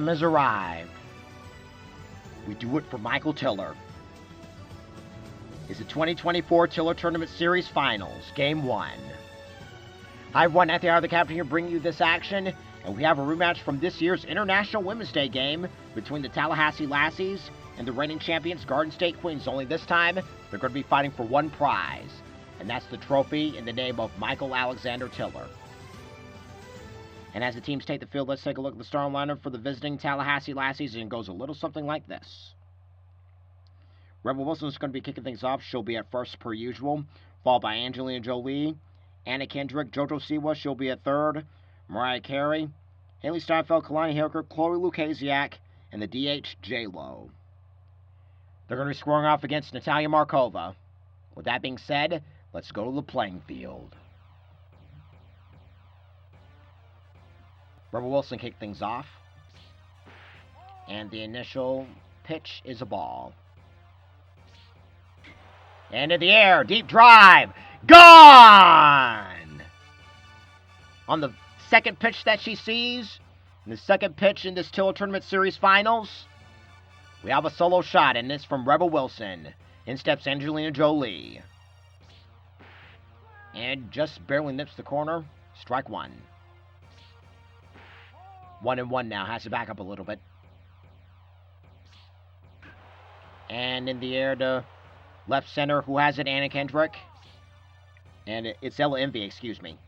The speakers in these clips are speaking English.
time has arrived. We do it for Michael Tiller. It's the 2024 Tiller Tournament Series Finals, Game 1. Hi everyone, Anthony R. the Captain here bringing you this action, and we have a rematch from this year's International Women's Day game between the Tallahassee Lassies and the reigning champions Garden State Queens. Only this time, they're going to be fighting for one prize, and that's the trophy in the name of Michael Alexander Tiller. And as the teams take the field, let's take a look at the starting lineup for the visiting Tallahassee Lassies, and it goes a little something like this. Rebel Wilson is going to be kicking things off. She'll be at first per usual, followed by Angelina Jolie, Anna Kendrick, JoJo Siwa, she'll be at third, Mariah Carey, Haley Steinfeld, Kalani Hilker, Chloe Lukasiak, and the DH J-Lo. They're going to be scoring off against Natalia Markova. With that being said, let's go to the playing field. Rebel Wilson kicked things off, and the initial pitch is a ball. And in the air, deep drive, gone! On the second pitch that she sees, in the second pitch in this Tiller Tournament Series Finals, we have a solo shot, and it's from Rebel Wilson. In steps Angelina Jolie. And just barely nips the corner, strike one. 1-1 now, has to back up a little bit. And in the air to left center, who has it? Anna Kendrick. And it's Ella Envy, excuse me.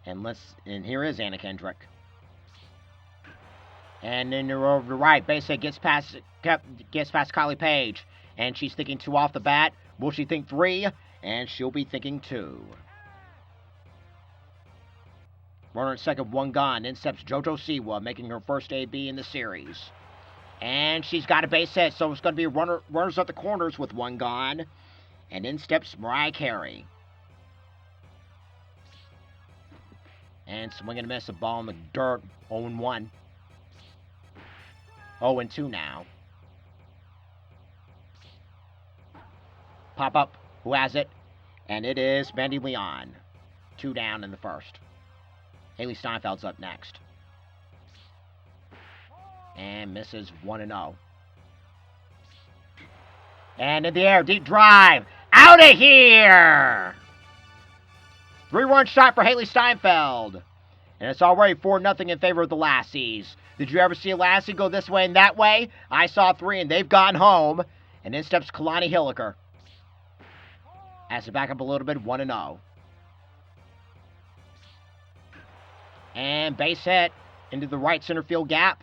And here is Anna Kendrick. And then over to the right, base hit gets past Kylie Page. And she's thinking 2 off the bat. Will she think 3? And she'll be thinking 2. Runner at second, 1 gone. In steps JoJo Siwa, making her first AB in the series. And she's got a base hit, so it's going to be runners at the corners with 1 gone. And in steps Mariah Carey. And swing and a miss, a ball in the dirt, 0-1. 0-2 now. Pop up, who has it? And it is Mandy Leon. 2 down in the first. Haley Steinfeld's up next. And misses 1-0. And in the air, deep drive. Out of here! 3-run shot for Haley Steinfeld. And it's already 4-0 in favor of the Lassies. Did you ever see a Lassie go this way and that way? I saw 3, and they've gone home. And in steps Kalani Hilliker. Has to back up a little bit, 1-0. And base hit into the right center field gap.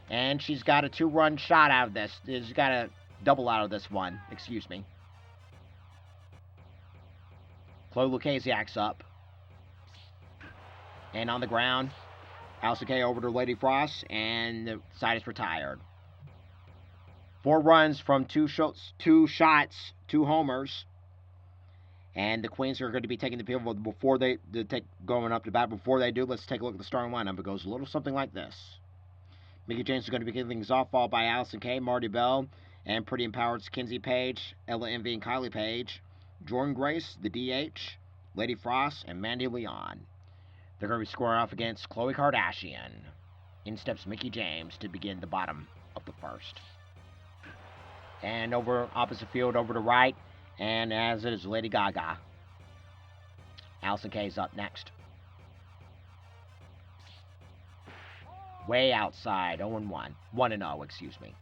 And she's got a 2-run shot out of this. She's got a double out of this one. Excuse me. Chloe Lukasiak's up. And on the ground, Allison Kay over to Lady Frost. And the side is retired. 4 runs from 2 shots, 2 homers. And the Queens are going to be taking the field before going up to bat. Before they do, let's take a look at the starting lineup. It goes a little something like this. Mickey James is going to be kicking things off, followed by Allison Kay, Marty Bell, and Pretty Empowered's Kinsey Page, Ella Envy and Kylie Page, Jordan Grace, the DH, Lady Frost, and Mandy Leon. They're going to be scoring off against Khloe Kardashian. In steps Mickey James to begin the bottom of the first. And over opposite field, over to right. And as it is Lady Gaga. Allison Kay's up next. Way outside, 0-1. 1-0, excuse me.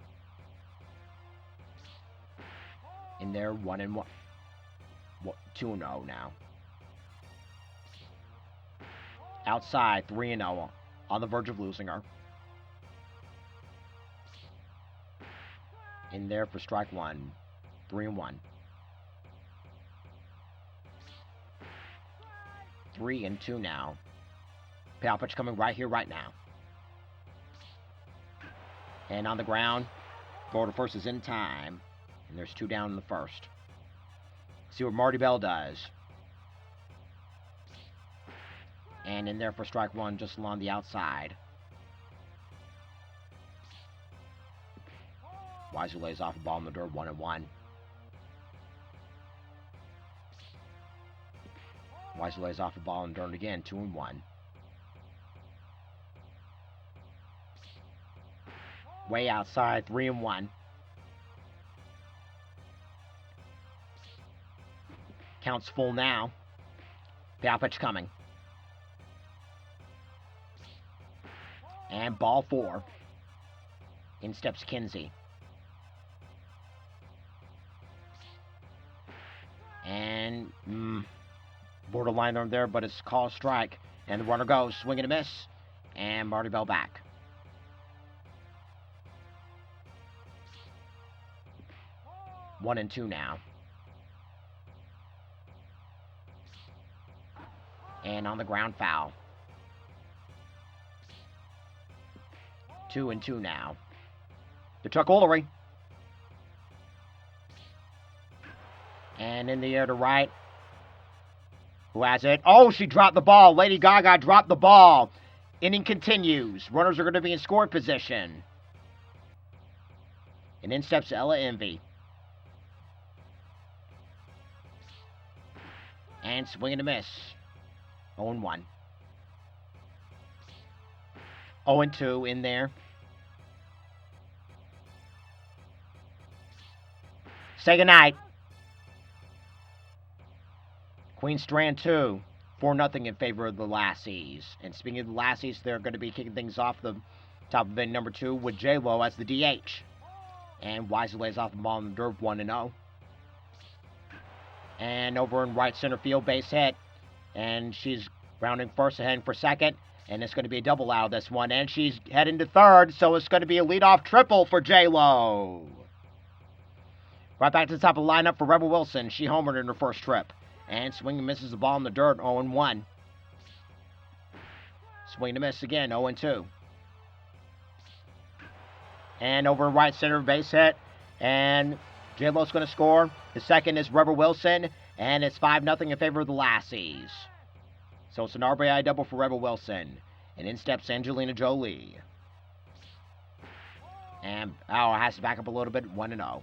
In there, 1-1. 2-0 now. Outside, 3-0. On the verge of losing her. In there for strike 1. 3-1. 3-2 now. Payoff pitch coming right here, right now. And on the ground, throw to first is in time. And there's 2 down in the first. See what Marty Bell does. And in there for strike 1, just along the outside. Wisely lays off a ball in the dirt, 1-1. Wisely lays off the ball and dirt again, 2-1. Way outside, 3-1. Count's full now. Payout pitch coming. And ball 4. In steps Kinsey. And borderline on there, but it's called strike. And the runner goes, swing and a miss. And Marty Bell back. One and 2 now. And on the ground, foul. 2 and 2 now. To Chuck Woolery. And in the air to right. Who has it? Oh, she dropped the ball. Lady Gaga dropped the ball. Inning continues. Runners are going to be in scoring position. And in steps Ella Envy. And swing and a miss. 0-1. 0-2 in there. Say goodnight. Queen Strand 2. 4-0 in favor of the Lassies. And speaking of the Lassies, they're going to be kicking things off the top of inning number 2 with J-Lo as the DH. And Wisely lays off the ball in the dirt, 1-0. And over in right center field, base hit. And she's rounding first and heading for second. And it's going to be a double out of this one. And she's heading to third, so it's going to be a leadoff triple for J-Lo. Right back to the top of the lineup for Rebel Wilson. She homered in her first trip. And swing and misses the ball in the dirt, 0-1. Swing and miss again, 0-2. And over in right center, base hit. And J-Lo's going to score. The second is Rebel Wilson. And it's 5-0 in favor of the Lassies. So it's an RBI double for Rebel Wilson. And in steps Angelina Jolie. And has to back up a little bit, 1-0.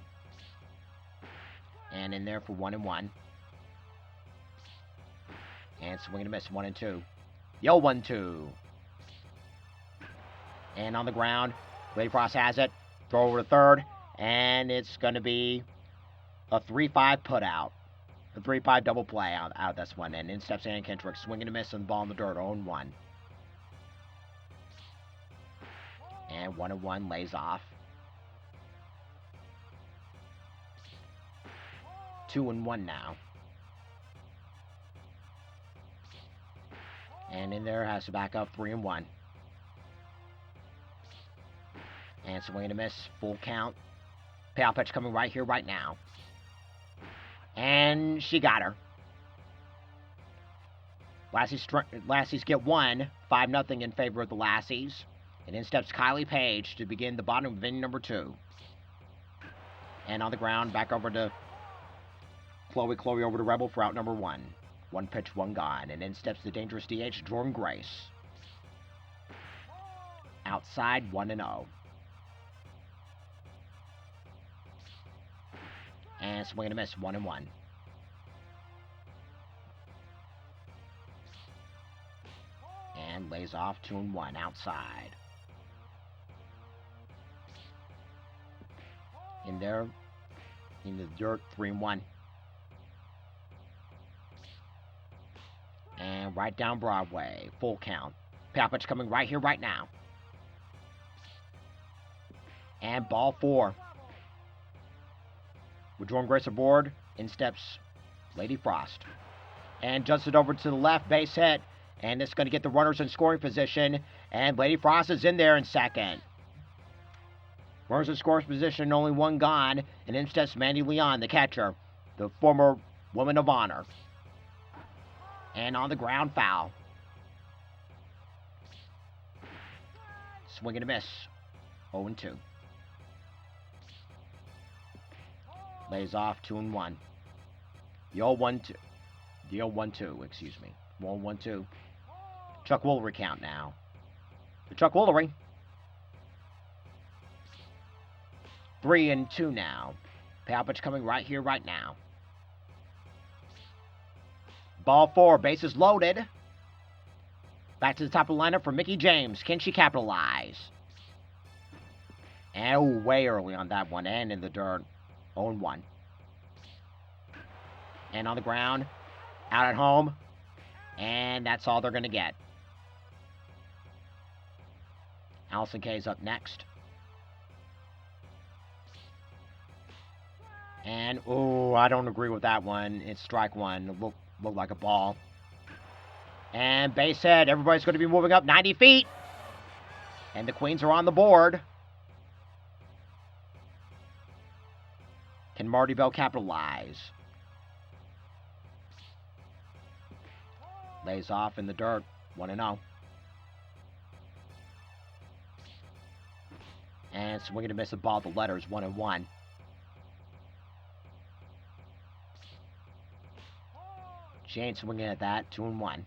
And in there for 1-1. And swing and a miss, 1-2. Yo, 1-2. And on the ground, Lady Frost has it. Throw over to third. And it's going to be a 3-5 put out. A 3-5 double play out of this one. And in steps Ann Kendrick. Swing and a miss on the ball in the dirt, 0-1. And 1-1 lays off. 2-1 now. And in there has to back up 3-1. And swing and a miss, full count. Payout pitch coming right here, right now. And she got her. Lassies get 1, 5-0 in favor of the Lassies. And in steps Kylie Page to begin the bottom of inning number 2. And on the ground, back over to Chloe over to Rebel for out number 1. 1 pitch, 1 gone. And in steps the dangerous DH, Jordan Grace. Outside, 1-0. And swing and a miss, 1-1. And lays off, 2-1, outside. In there, in the dirt, 3-1. And right down Broadway, full count. Payout pitch coming right here, right now. And ball 4. With Jordan Grace aboard, in steps Lady Frost. And jumps it over to the left, base hit. And it's going to get the runners in scoring position. And Lady Frost is in there in second. Runners in scoring position, only 1 gone. And in steps Mandy Leon, the catcher, the former Woman of Honor. And on the ground, foul. Swing and a miss. 0-2. Lays off, 2-1. The 0-1-2. The 0-1-2, excuse me. 1-1-2. Chuck Woolery count now. To Chuck Woolery. 3-2 now. Payout pitch coming right here, right now. Ball 4, bases loaded. Back to the top of the lineup for Mickey James. Can she capitalize? And oh, way early on that one. And in the dirt. 0-1. And on the ground. Out at home. And that's all they're going to get. Allison Kay's up next. And, oh, I don't agree with that one. It's strike one. It looked like a ball. And base hit. Everybody's going to be moving up 90 feet. And the Queens are on the board. Can Marty Bell capitalize? Lays off in the dirt. 1-0. And swinging to miss a ball. The letters 1-1. She ain't swinging at that. 2-1.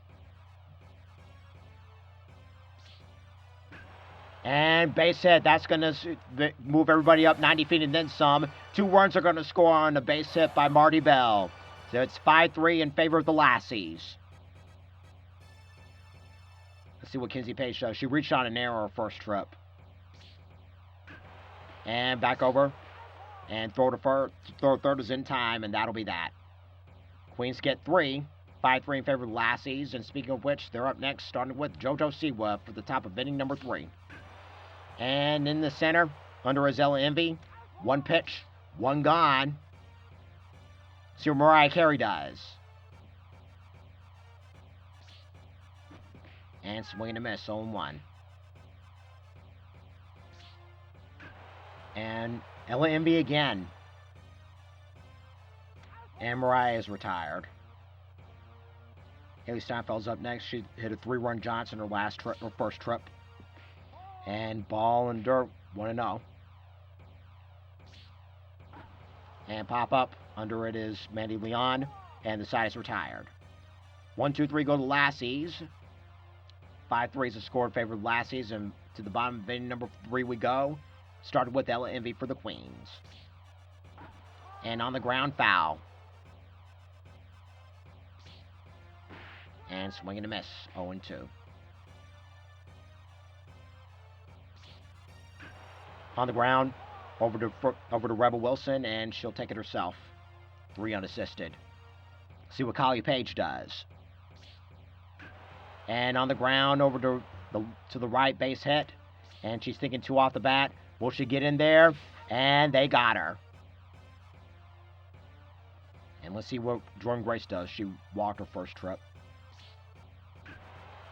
And base hit. That's going to move everybody up 90 feet and then some. 2 runs are going to score on a base hit by Marty Bell. So it's 5-3 in favor of the Lassies. Let's see what Kinsey Page does. She reached on an error her first trip. And back over. And throw third is in time, and that'll be that. Queens get 3. 5-3 in favor of the Lassies. And speaking of which, they're up next, starting with JoJo Siwa for the top of inning number 3. And in the center, under Azella Envy, 1 pitch, 1 gone. See what Mariah Carey does. And swing and a miss, 0-1. And Ella Envy again. And Mariah is retired. Haley Steinfeld's up next. She hit a 3-run Johnson her first trip. And ball and dirt, 1-0. And pop up. Under it is Mandy Leon. And the side is retired. 1-2-3 go to Lassies. 5-3 is the score in favor of Lassies. And to the bottom of inning number 3 we go. Started with Ella Envy for the Queens. And on the ground, foul. And swing and a miss, 0-2. On the ground, over to Rebel Wilson, and she'll take it herself. 3 unassisted. See what Collie Page does. And on the ground, over to the right base hit. And she's thinking 2 off the bat. Will she get in there? And they got her. And let's see what Jordan Grace does. She walked her first trip.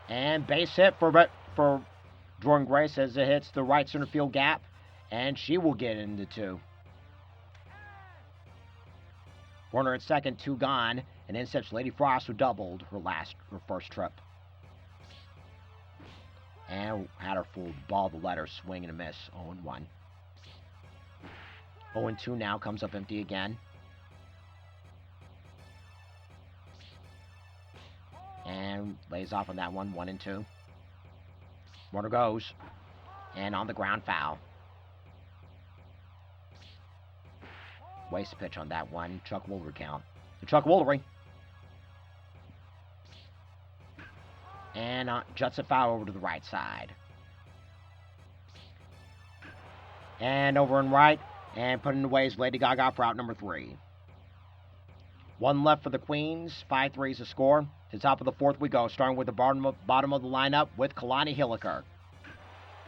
And base hit for Jordan Grace as it hits the right center field gap. And she will get into 2. Runner at second, 2 gone. And then steps Lady Frost, who doubled her first trip. And had her full ball, the letter, swing and a miss, 0-1. 0-2 now, comes up empty again. And lays off on that one, 1-2. Runner goes. And on the ground, foul. Waste pitch on that one. Chuck Woolery count. To Chuck Woolery. And juts a foul over to the right side. And over and right. And putting away is Lady Gaga for out number 3. 1 left for the Queens. 5-3 is the score. To the top of the 4th we go. Starting with the bottom of the lineup with Kalani Hilliker.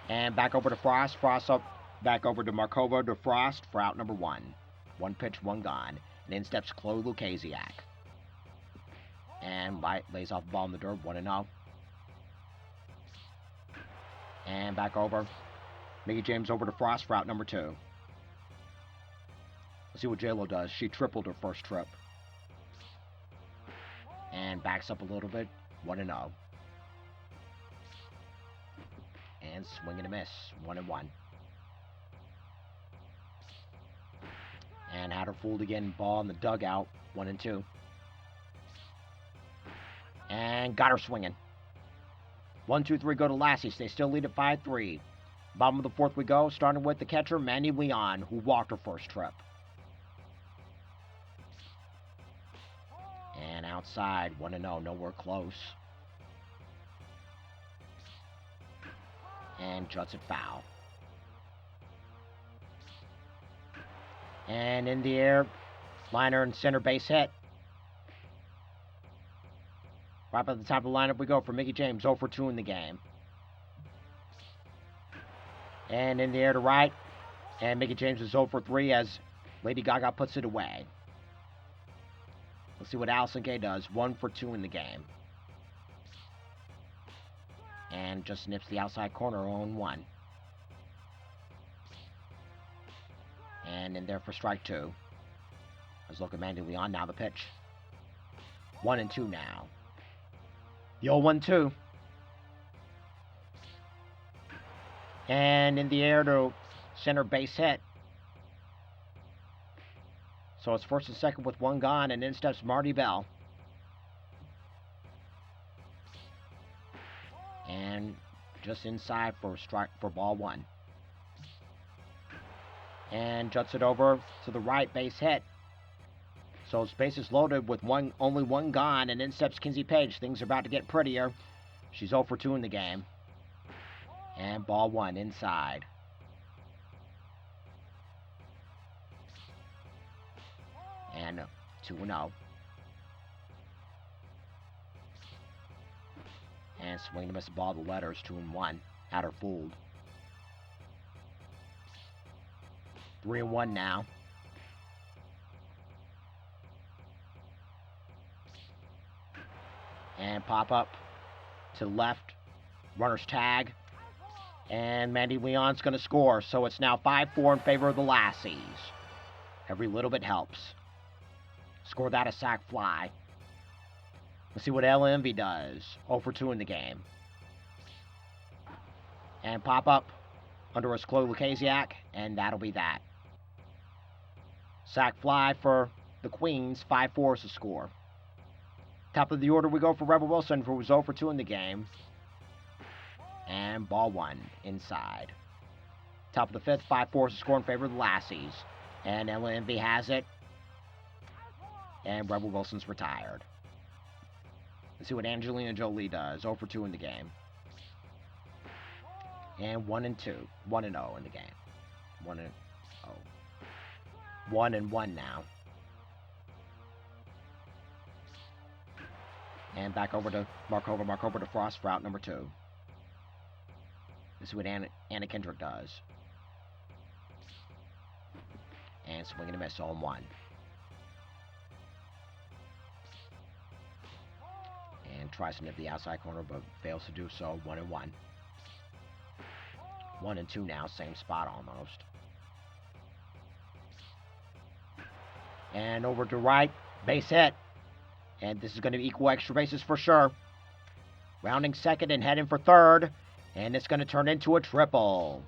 And back over to Frost. Frost up back over to Markova to Frost for out number 1. 1 pitch, 1 gone. And in steps Chloe Lukasiak. And lays off the ball in the dirt, 1-0. And back over. Mickey James over to Frost for out number 2. Let's see what J-Lo does. She tripled her first trip. And backs up a little bit, 1-0. And swing and a miss, 1-1. And had her fooled again, ball in the dugout, 1-2. And got her swinging. 1-2-3 go to Lassies. They still lead at 5-3. Bottom of the 4th we go, starting with the catcher, Mandy Leon, who walked her first trip. And outside, 1-0, nowhere close. And juts it foul. And in the air, liner and center base hit. Right by the top of the lineup we go for Mickey James, 0 for 2 in the game. And in the air to right, and Mickey James is 0 for 3 as Lady Gaga puts it away. Let's see what Allison Gay does, 1 for 2 in the game. And just nips the outside corner, 0-1. And in there for strike 2. Let's look at Mandy Leon, now the pitch. 1-2 now. The 0-1-2. And in the air to center base hit. So it's first and second with 1 gone, and in steps Marty Bell. And just inside for strike for ball 1. And juts it over to the right, base hit. So his base is loaded with only 1 gone, and in steps Kinsey Page. Things are about to get prettier. She's 0 for 2 in the game. And ball 1 inside. And 2-0. And swing to miss the ball, the letters, 2-1. Had her fooled. 3-1 now. And pop up to the left. Runner's tag. And Mandy Leon's going to score. So it's now 5-4 in favor of the Lassies. Every little bit helps. Score that a sac fly. Let's see what Ella Envy does. 0 for 2 in the game. And pop up under us Chloe Lukasiak. And that'll be that. Sac fly for the Queens. 5-4 is the score. Top of the order we go for Rebel Wilson, who was 0 for 2 in the game. And ball 1 inside. Top of the 5th, 5-4 is the score in favor of the Lassies. And Ella Envy has it. And Rebel Wilson's retired. Let's see what Angelina Jolie does. 0 for 2 in the game. And 1-2. 1-0 in the game. 1-0. 1-1 now. And back over to Markova. Markova to Frost for out number 2. This is what Anna Kendrick does. And swing and a miss, 0-1. And tries to nip the outside corner, but fails to do so. 1-1. 1-2 now, same spot almost. And over to right, base hit. And this is going to equal extra bases for sure. Rounding second and heading for third. And it's going to turn into a triple.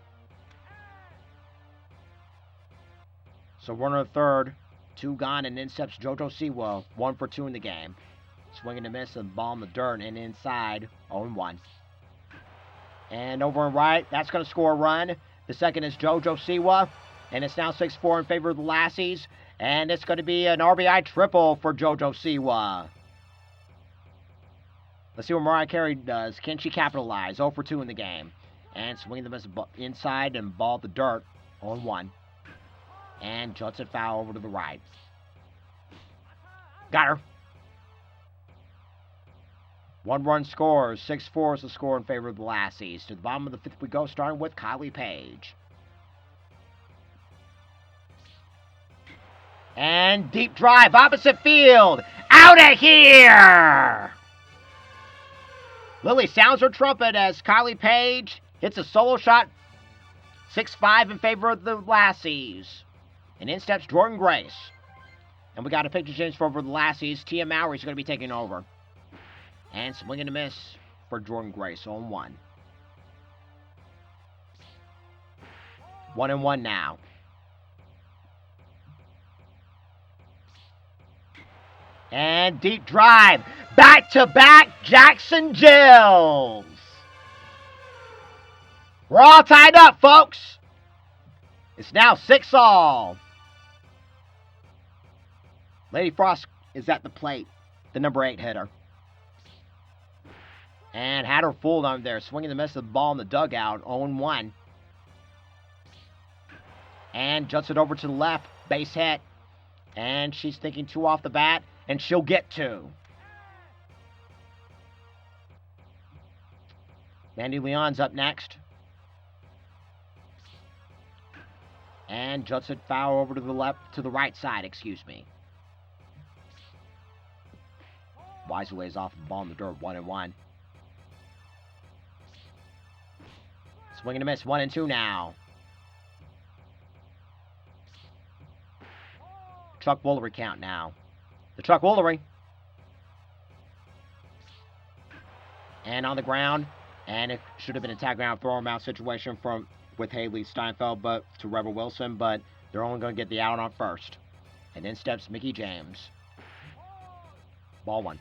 So runner at third, 2 gone, and in steps JoJo Siwa, 1 for 2 in the game. Swinging to miss, and ball in the dirt, and inside, 0-1. And over and right, that's going to score a run. The second is JoJo Siwa, and it's now 6-4 in favor of the Lassies. And it's going to be an RBI triple for JoJo Siwa. Let's see what Mariah Carey does. Can she capitalize? 0 for 2 in the game. And swing the miss inside and ball the dirt. 0-1. And juts it foul over to the right. Got her. 1 run scores. 6-4 is the score in favor of the Lassies. To the bottom of the 5th we go, starting with Kylie Page. And deep drive, opposite field. Out of here! Lily sounds her trumpet as Kylie Page hits a solo shot. 6-5 in favor of the Lassies. And in steps Jordan Grace. And we got a picture change for over the Lassies. Tia Mowry's going to be taking over. And swing and a miss for Jordan Grace. 0-1. 1-1 now. And deep drive. Back-to-back Jackson Jills. We're all tied up, folks. It's now 6-all. Lady Frost is at the plate. The number 8 hitter. And had her fooled on there. Swinging the miss of the ball in the dugout. 0-1. And juts it over to the left. Base hit. And she's thinking 2 off the bat. And she'll get 2. Mandy Leon's up next. And juts it foul over to the right side, excuse me. Wisely lays off the ball in the dirt, 1-1. Swing and a miss, 1-2 now. Chuck Woolery count now. The Chuck Woolery. And on the ground. And it should have been a tag ground throw him out situation with Haley Steinfeld to Rebel Wilson, but they're only going to get the out on first. And in steps Mickey James. Ball 1.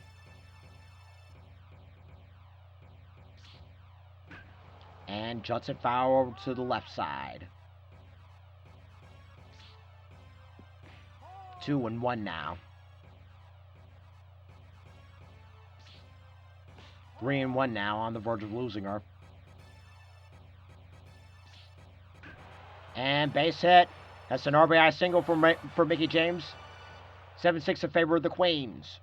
And juts it foul over to the left side. 2-1 now. 3-1 now, on the verge of losing her. And base hit. That's an RBI single for Mickey James. 7-6 in favor of the Queens.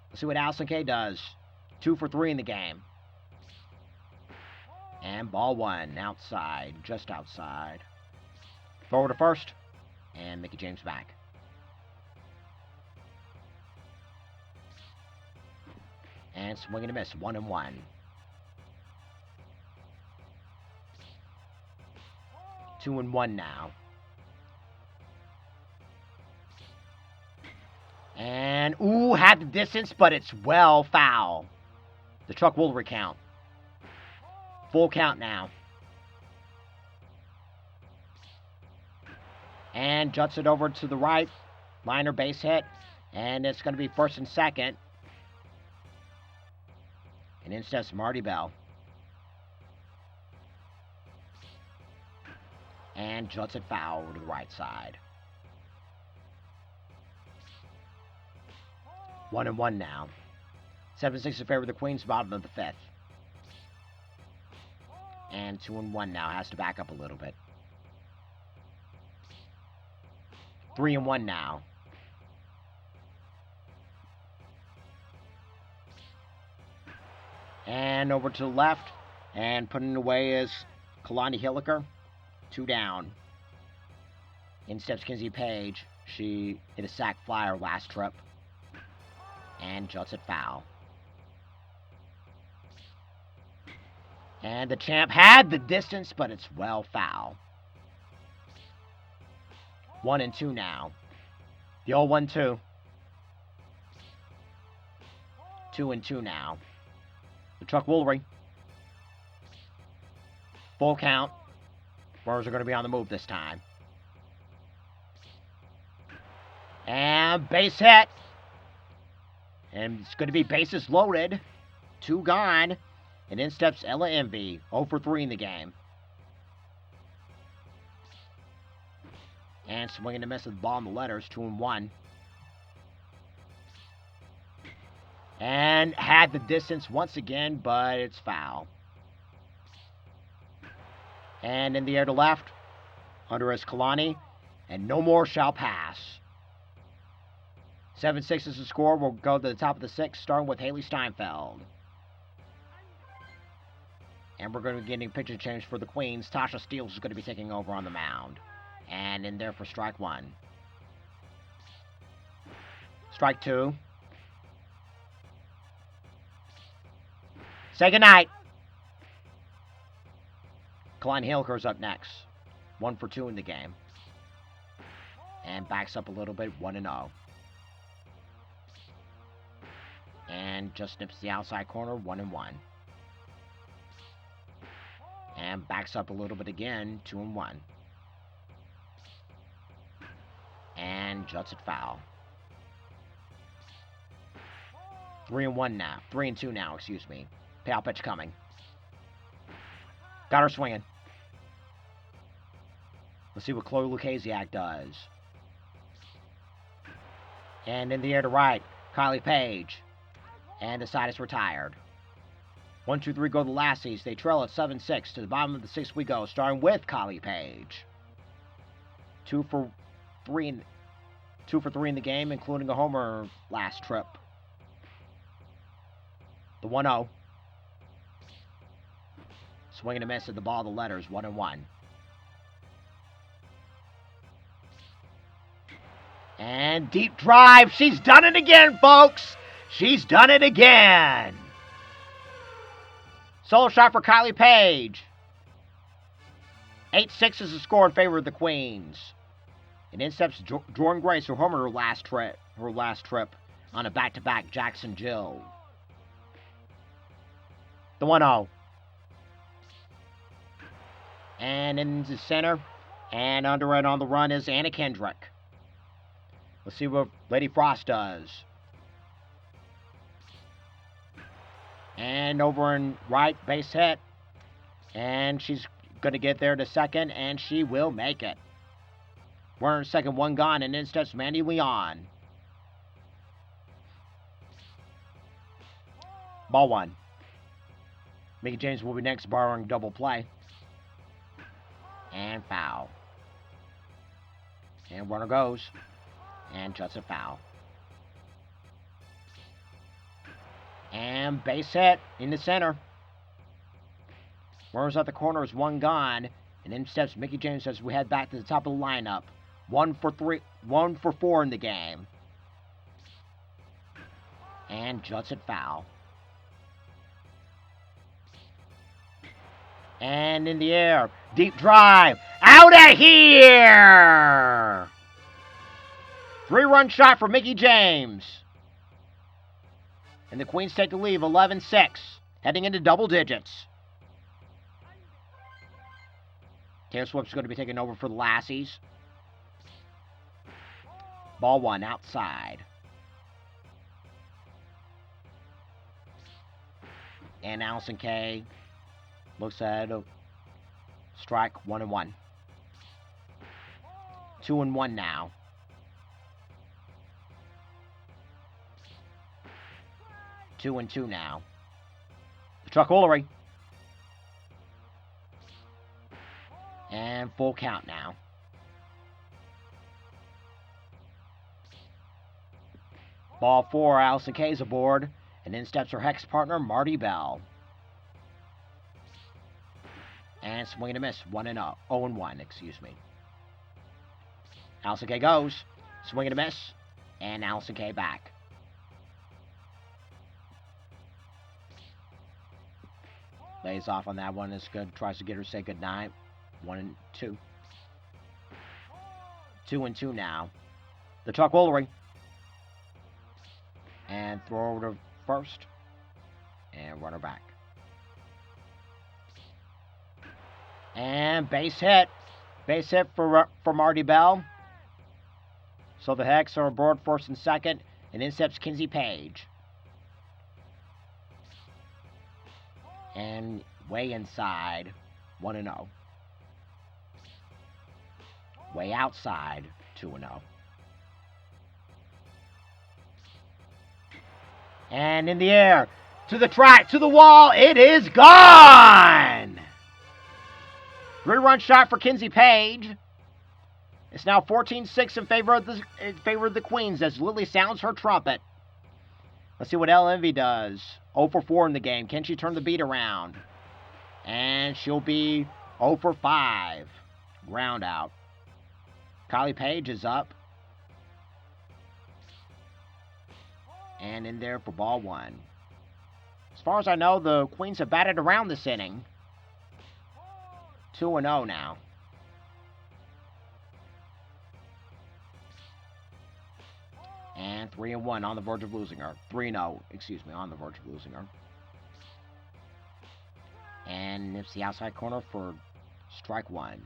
Let's see what Allison Kay does. 2 for 3 in the game. And ball 1, outside, just outside. Forward to first, and Mickey James back. And swing and a miss, 1-1. 2-1 now. And, had the distance, but it's well foul. The Chuck Woolery count. Full count now. And juts it over to the right. Liner base hit. And it's going to be first and second. And in steps Marty Bell. And juts it foul over to the right side. 1-1 now. 7-6 in favor of the Queens, bottom of the 5th. And 2-1 now. Has to back up a little bit. 3-1 now. And over to the left. And putting away is Kalani Hilliker. 2 down. In steps Kinsey Page. She hit a sac flyer last trip. And juts it foul. And the champ had the distance, but it's well foul. 1-2 now. The old 1-2. 2-2 now. The Chuck Woolery. Full count. Brewers are going to be on the move this time. And base hit. And it's going to be bases loaded. 2 gone. And in steps Ella Envy. 0 for 3 in the game. And swinging to miss with the ball in the letters. 2-1. And had the distance once again, but it's foul. And in the air to left. Under is Kalani. And no more shall pass. 7-6 is the score. We'll go to the top of the 6th, starting with Haley Steinfeld. And we're going to be getting pitcher change for the Queens. Tasha Steele is going to be taking over on the mound. And in there for strike 1. Strike 2. Say goodnight. Kalani Hilliker's up next. 1 for 2 in the game. And backs up a little bit, 1-0. And just nips the outside corner, 1-1. And backs up a little bit again, 2-1. And juts it foul. 3-1 now. 3-2 now, excuse me. Payoff pitch coming. Got her swinging. Let's see what Chloe Lukasiak does. And in the air to right, Kylie Page. And the side is retired. 1-2-3 go the Lassies. They trail at 7-6. To the bottom of the 6th we go, starting with Kylie Page. 2 for 3 in 2 for 3 in the game, including a homer last trip. The 1-0. Swing and a miss at the ball, the letters, 1-1. And deep drive. She's done it again, folks. She's done it again. Solo shot for Kylie Page. 8-6 is the score in favor of the Queens. And in steps Jordan Grace, who homered her last trip on a back-to-back Jackson Jill. The 1-0. And into center. And under it on the run is Anna Kendrick. Let's see what Lady Frost does. And over in right, base hit. And she's going to get there to second, and she will make it. Runner second, one gone, and in steps Mandy Leon. Ball 1. Mickey James will be next, borrowing double play. And foul. And runner goes. And just a foul. And base hit in the center. Runners at the corner is one gone. And in steps Mickey James as we head back to the top of the lineup. 1 for 4 in the game. And Judson foul. And in the air. Deep drive. Out of here! 3-run shot for Mickey James. And the Queens take the lead 11-6. Heading into double digits. Taylor Swift's going to be taking over for the Lassies. Ball 1 outside. And Allison Kay looks at a strike, 1-1. 2-1 now. 2-2 now. The truck Ullery. And full count now. Ball 4, Allison Kay's aboard. And in steps her Hex partner, Marty Bell. And swing and a miss, 0-1, excuse me. Allison Kay goes. Swing and a miss. And Allison Kay back. Lays off on that one. It's good. Tries to get her to say goodnight. 1-2. 2-2 now. The truck Ullery. And throw over to first. And run her back. And base hit. Base hit for Marty Bell. So the Hex are aboard first and second. And in steps Kinsey Page. And way inside, 1-0. Way outside, 2-0. And in the air, to the track, to the wall, it is gone! 3-run shot for Kinsey Page. It's now 14-6 in favor of the Queens as Lily sounds her trumpet. Let's see what Elle Envy does. 0 for 4 in the game. Can she turn the beat around? And she'll be 0 for 5. Ground out. Kylie Page is up. And in there for ball 1. As far as I know, the Queens have batted around this inning. 2-0 now. And 3-1 on the verge of losing her. 3-0, excuse me, on the verge of losing her. And nips the outside corner for strike 1.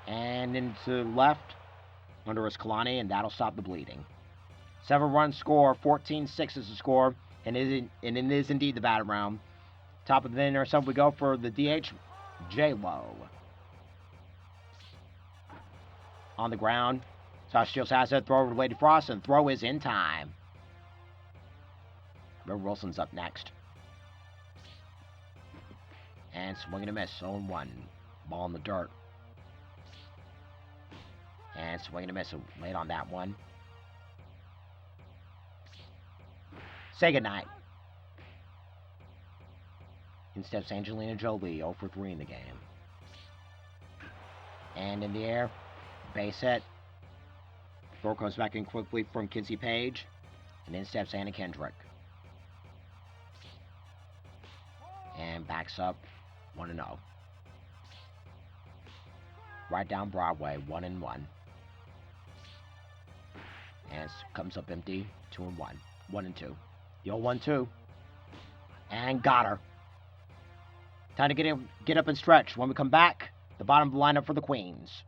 And into left, under is Kalani, and that'll stop the bleeding. 7-run score, 14-6 is the score, and it is indeed the battle round. Top of the inning, so we go for the DH, J-Lo. On the ground. Sasha Shields has it. Throw over to Lady Frost, and throw is in time. River Wilson's up next. And swing and a miss. 0-1. Ball in the dirt. And swing and a miss late on that one. Say goodnight. In steps Angelina Jolie, 0 for 3 in the game. And in the air, base hit. Throw comes back in quickly from Kinsey Page. And in steps Anna Kendrick. And backs up 1-0. Right down Broadway, 1-1. And comes up empty, 2-1. 1-2. The old 1-2. And got her. Time to get up and stretch. When we come back, the bottom of the lineup for the Queens.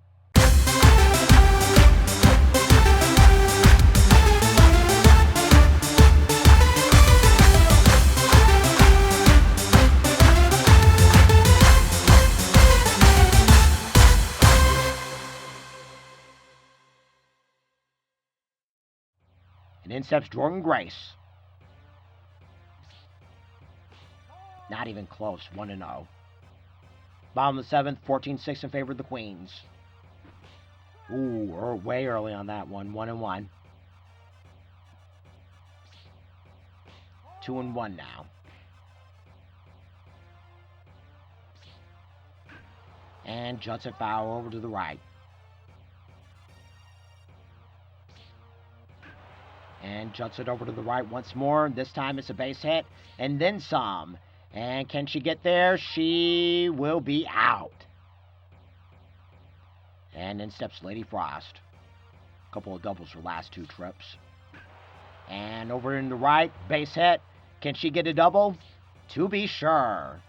And in steps Jordan Grace. Not even close, 1-0. Bottom of the 7th, 14-6 in favor of the Queens. Ooh, way early on that one, 1-1. 2-1 now. And Judson foul over to the right. And Judson over to the right once more. This time it's a base hit. And then some. And can she get there? She will be out. And in steps Lady Frost. A couple of doubles her last 2 trips. And over in the right, base hit. Can she get a double? To be sure.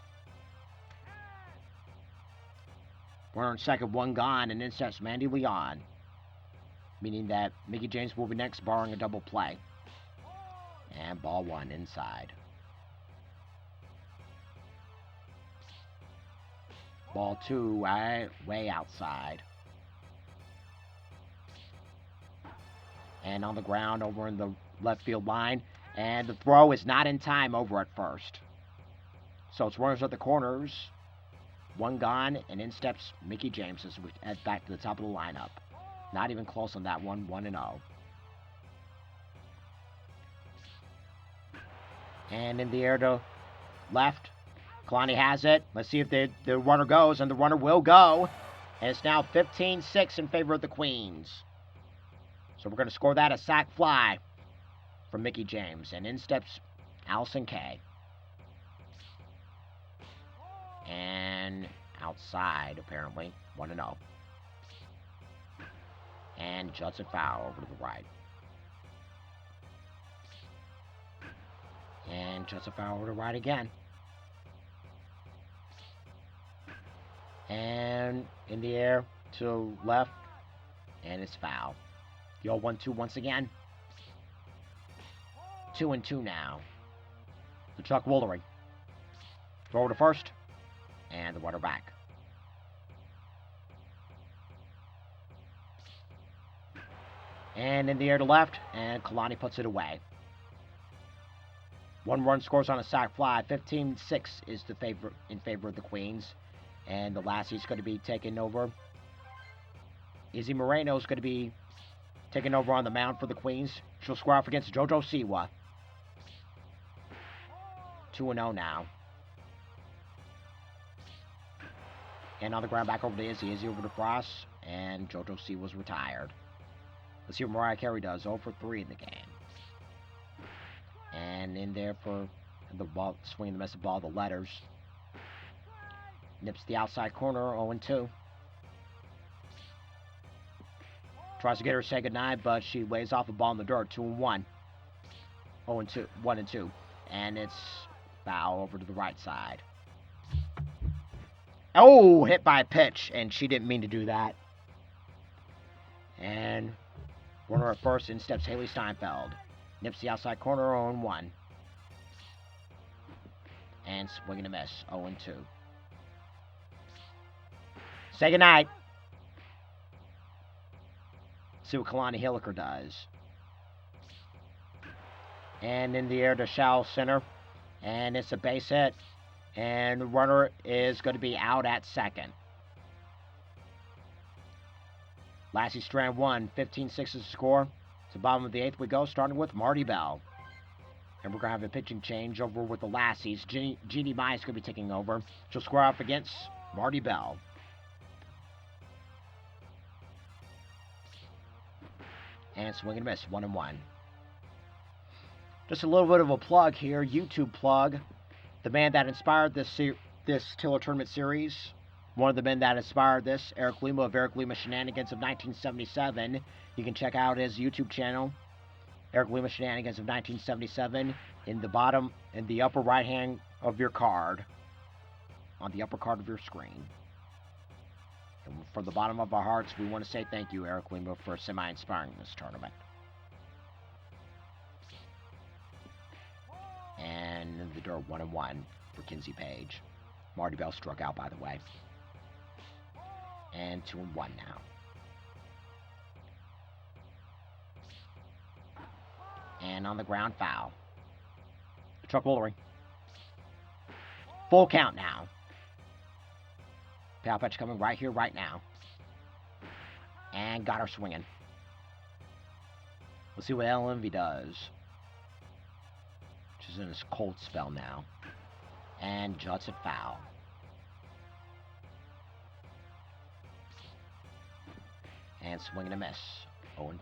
Runner on second, 1 gone, and in steps Mandy Leon. Meaning that Mickie James will be next, barring a double play. And ball 1 inside. Ball 2 way outside. And on the ground over in the left field line. And the throw is not in time over at first. So it's runners at the corners. 1 gone, and in steps Mickie James as we head back to the top of the lineup. Not even close on that one, 1-0. And in the air to left. Kalani has it. Let's see if the runner goes, and the runner will go. And it's now 15-6 in favor of the Queens. So we're going to score that a sac fly from Mickie James. And in steps Allison Kay. And outside, apparently, 1-0. And Judson foul over to the right. And Judson foul over to the right again. And in the air to left. And it's foul. The old 1-2 once again. 2-2 now. The Chuck Woolery. Throw to first. And the runner back. And in the air to left. And Kalani puts it away. 1 run scores on a sac fly. 15-6 is in favor of the Queens. And the Lassie's going to be taking over. Izzy Moreno's going to be taking over on the mound for the Queens. She'll square off against JoJo Siwa. 2-0 now. And on the ground back over to Izzy. Izzy over to Frost. And JoJo Siwa's retired. Let's see what Mariah Carey does. 0 for 3 in the game. And in there for the ball, swinging the mess of ball, the letters. Nips the outside corner, 0-2. Tries to get her to say goodnight, but she lays off the ball in the dirt, 2-1. 0-2, 1-2. And it's foul over to the right side. Oh, hit by a pitch, and she didn't mean to do that. And runner at first, in steps Haley Steinfeld. Nips the outside corner, 0-1. And swing and a miss, 0-2. Say goodnight. See what Kalani Hilliker does. And in the air to shallow center. And it's a base hit. And the runner is going to be out at second. Lassie strand 1, 15-6 is the score. To the bottom of the 8th we go, starting with Marty Bell. And we're going to have a pitching change over with the Lassies. Jeannie Mai is going to be taking over. She'll square off against Marty Bell. And swing and miss, 1-1. Just a little bit of a plug here, YouTube plug. The man that inspired this Tiller Tournament Series, one of the men that inspired this, Eric Lima of Eric Lima Shenanigans of 1977. You can check out his YouTube channel, Eric Lima Shenanigans of 1977, in the upper right hand of your card, on the upper card of your screen. And from the bottom of our hearts, we want to say thank you, Eric Lima, for semi-inspiring this tournament. And in the dirt, 1-1 for Kinsey Page. Marty Bell struck out, by the way. And 2-1 now. And on the ground, foul. Chuck Woolery. Full count now. Foul pitch coming right here, right now. And got her swinging. Let's see what Al Envy does. She's in his cold spell now. And juts it foul. And swing and a miss. 0-2.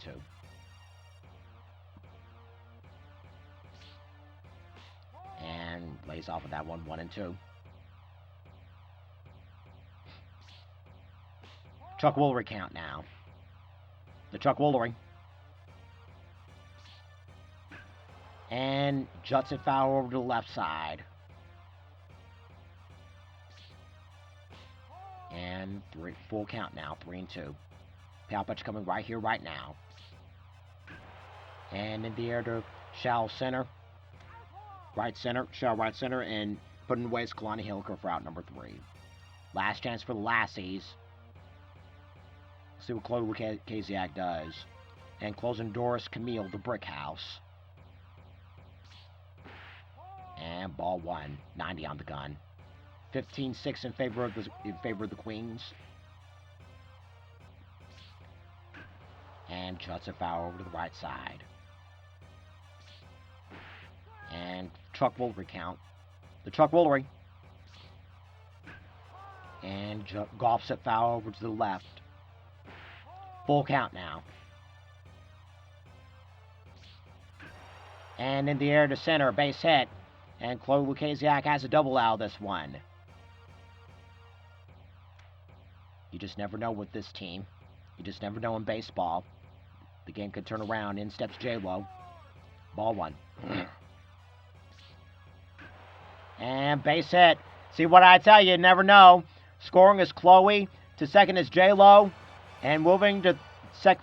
And lays off of that one, 1-2. Chuck Woolery count now. The Chuck Woolery. And juts it foul over to the left side. And full count now, 3-2. Foul pitch coming right here, right now. And in the air to shallow center. Shallow right center, and putting away is Kalani Hilliker for out number 3. Last chance for the Lassies. Let's see what Chloe Kaziak does. And closing Doris Camille, the Brick House. And ball 1, 90 on the gun. 15-6 in favor of the Queens. And juts a foul over to the right side. And Chuck Woolery count. The Chuck Woolery. And golfs it foul over to the left. Full count now. And in the air to center, base hit. And Chloe Lukaziak has a double out of this one. You just never know with this team. You just never know in baseball. The game could turn around. In steps J-Lo. Ball 1. And base hit. See what I tell you, never know. Scoring is Chloe. To second is J-Lo. And moving to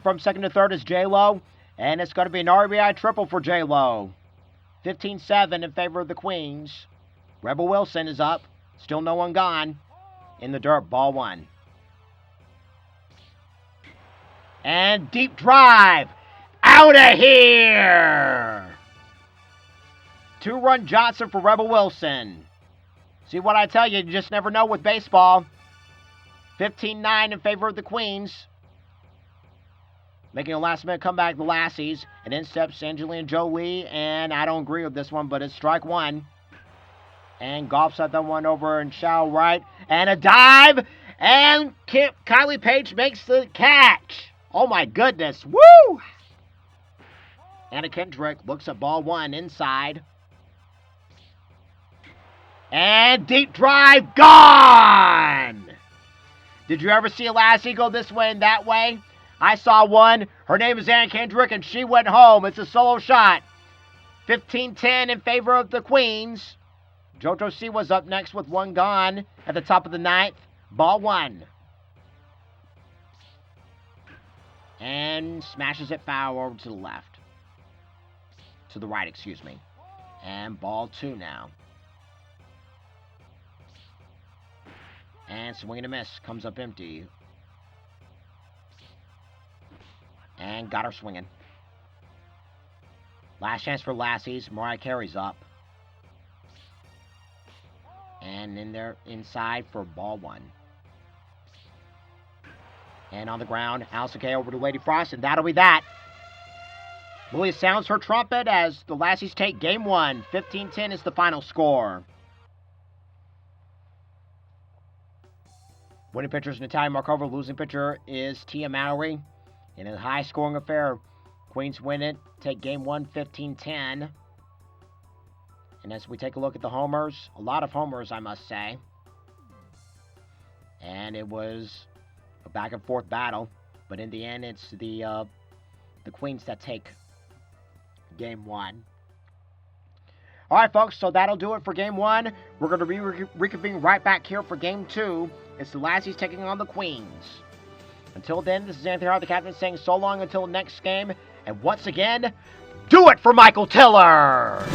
from second to third is J-Lo. And it's going to be an RBI triple for J-Lo. 15-7 in favor of the Queens. Rebel Wilson is up. Still no one gone. In the dirt, ball 1. And deep drive. Out of here. 2-run Johnson for Rebel Wilson. See what I tell you, you just never know with baseball. 15-9 in favor of the Queens. Making a last-minute comeback, the Lassies. And in steps Angelina Jolie. And I don't agree with this one, but it's strike 1. And golfs at that one over in shallow right. And a dive. And Kylie Page makes the catch. Oh, my goodness. Woo! Anna Kendrick looks at ball 1 inside. And deep drive, gone! Did you ever see a Lassie go this way and that way? I saw one. Her name is Anna Kendrick, and she went home. It's a solo shot. 15-10 in favor of the Queens. JoJo C was up next with one gone at the top of the 9th. Ball 1. And smashes it foul over to the left. To the right, excuse me. And ball 2 now. And swing and a miss. Comes up empty. And got her swinging. Last chance for Lassies. Mariah Carey's up. And in there inside for ball 1. And on the ground, Allison Kay over to Lady Frost, and that'll be that. Lily sounds her trumpet as the Lassies take game one. 15-10 is the final score. Winning pitcher is Natalia Markova. Losing pitcher is Tia Mowry. In a high-scoring affair, Queens win it, take game one, 15-10. And as we take a look at the homers, a lot of homers, I must say. And it was a back-and-forth battle. But in the end, it's the Queens that take game one. All right, folks, so that'll do it for game one. We're going to reconvene right back here for game two. It's the Lassies taking on the Queens. Until then, this is Anthony Hart, the captain, saying so long until next game. And once again, do it for Michael Tiller!